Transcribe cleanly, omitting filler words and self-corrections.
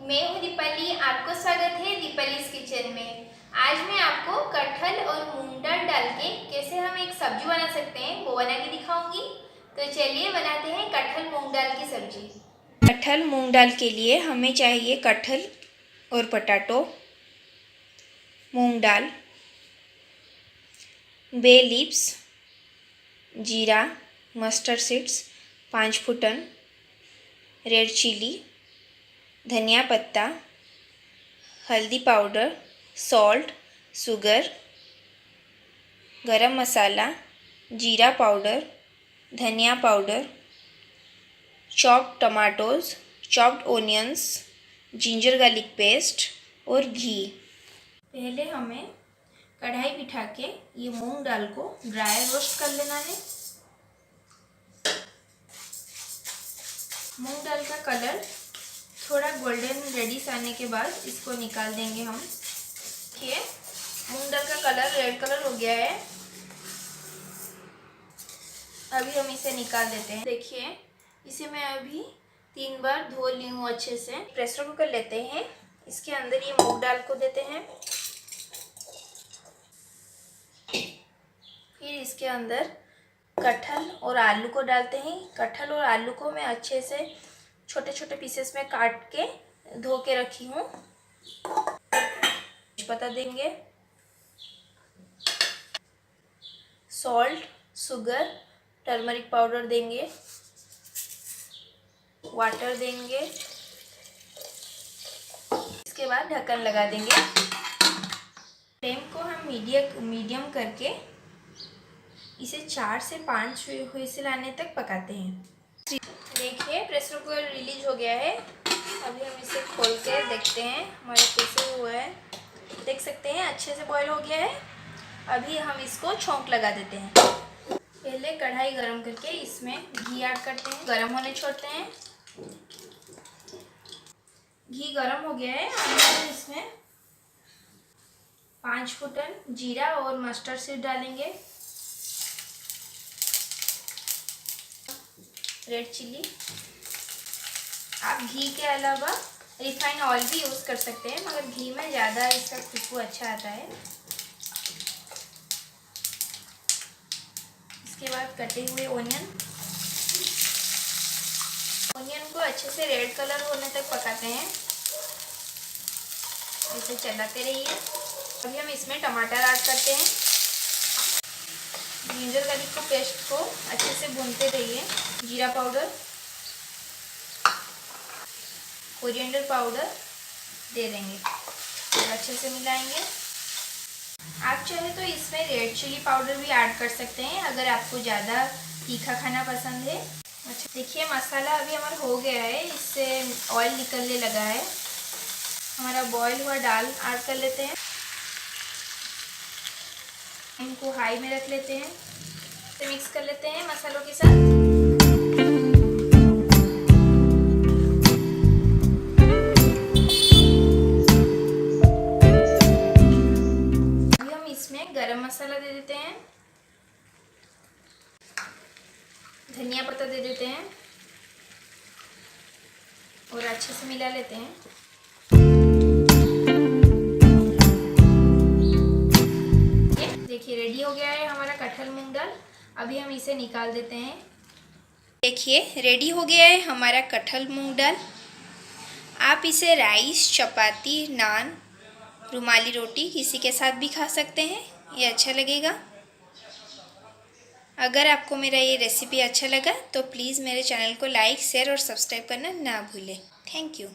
मैं हूँ दीपाली, आपको स्वागत है दीपालीज किचन में। आज मैं आपको कटहल और मूंग दाल डाल के कैसे हम एक सब्जी बना सकते हैं वो बना के दिखाऊंगी। तो चलिए बनाते हैं कटहल मूंग दाल की सब्जी। कटहल मूंग दाल के लिए हमें चाहिए कटहल और पटाटो, मूंग दाल, बे लीव्स, जीरा, मस्टर्ड सीड्स, 5 फुटन, रेड चिली, धनिया पत्ता, हल्दी पाउडर, सॉल्ट, शुगर, गरम मसाला, जीरा पाउडर, धनिया powder, chopped tomatoes, chopped onions, ginger garlic paste और घी। पहले हमें कढ़ाई बिठा के ये मूंग दाल को ड्राई रोस्ट कर लेना है। मूंग दाल का कलर थोड़ा गोल्डन रेडिश आने के बाद इसको निकाल देंगे हम। देखिए मूंग दाल का कलर रेड कलर हो गया है। अभी हम इसे निकाल देते हैं। देखिए इसे मैं अभी 3 बार धो ली हूँ अच्छे से। प्रेशर कुकर लेते हैं, इसके अंदर ये मूंग दाल को देते हैं। फिर इसके अंदर कटहल और आलू को डालते हैं। कटहल और आलू को मैं अच्छे से छोटे छोटे पीसेस में काट के धो के रखी हूँ। पत्ता देंगे, सॉल्ट, शुगर, टर्मरिक पाउडर देंगे, वाटर देंगे। इसके बाद ढक्कन लगा देंगे। फ्लेम को हम मीडियम करके इसे 4 से 5 व्हिसल आने तक पकाते हैं। देखिए प्रेशर कुकर रिलीज हो गया है। अभी हम इसे खोल के देखते हैं हमारा कैसे हुआ है। देख सकते हैं अच्छे से बॉईल हो गया है। अभी हम इसको छोंक लगा देते हैं। पहले कढ़ाई गरम करके इसमें घी ऐड करते हैं, गरम होने छोड़ते हैं। घी गरम हो गया है। हम इसमें 5 फुटन जीरा और मस्टर्ड सीड डालेंगे, रेड चिली। आप घी के अलावा रिफाइंड ऑयल भी यूज़ कर सकते हैं, मगर घी में ज़्यादा इसका खुशबू अच्छा आता है। इसके बाद कटे हुए ओनियन को अच्छे से रेड कलर होने तक पकाते हैं। इसे चलाते रहिए। अभी हम इसमें टमाटर ऐड करते हैं। जिंजर गार्लिक को पेस्ट को अच्छे से भूनते रहिए। जीरा पाउडर, कोरिएंडर पाउडर दे देंगे और अच्छे से मिलाएंगे। आप चाहे तो इसमें रेड चिली पाउडर भी ऐड कर सकते हैं अगर आपको ज़्यादा तीखा खाना पसंद है। अच्छा देखिए मसाला अभी हमारा हो गया है, इससे ऑयल निकलने लगा है। हमारा बॉईल हुआ दाल ऐड कर लेते हैं। इनको हाई में रख लेते हैं, इसे मिक्स कर लेते हैं मसालों के साथ। अभी हम इसमें गरम मसाला दे देते हैं, धनिया पत्ता दे देते हैं और अच्छे से मिला लेते हैं। देखिए रेडी हो गया है हमारा कटहल मूंग दाल। अभी हम इसे निकाल देते हैं। देखिए रेडी हो गया है हमारा कटहल मूंग दाल। आप इसे राइस, चपाती, नान, रुमाली रोटी किसी के साथ भी खा सकते हैं, ये अच्छा लगेगा। अगर आपको मेरा ये रेसिपी अच्छा लगा तो प्लीज़ मेरे चैनल को लाइक, शेयर और सब्सक्राइब करना ना भूलें। Thank you.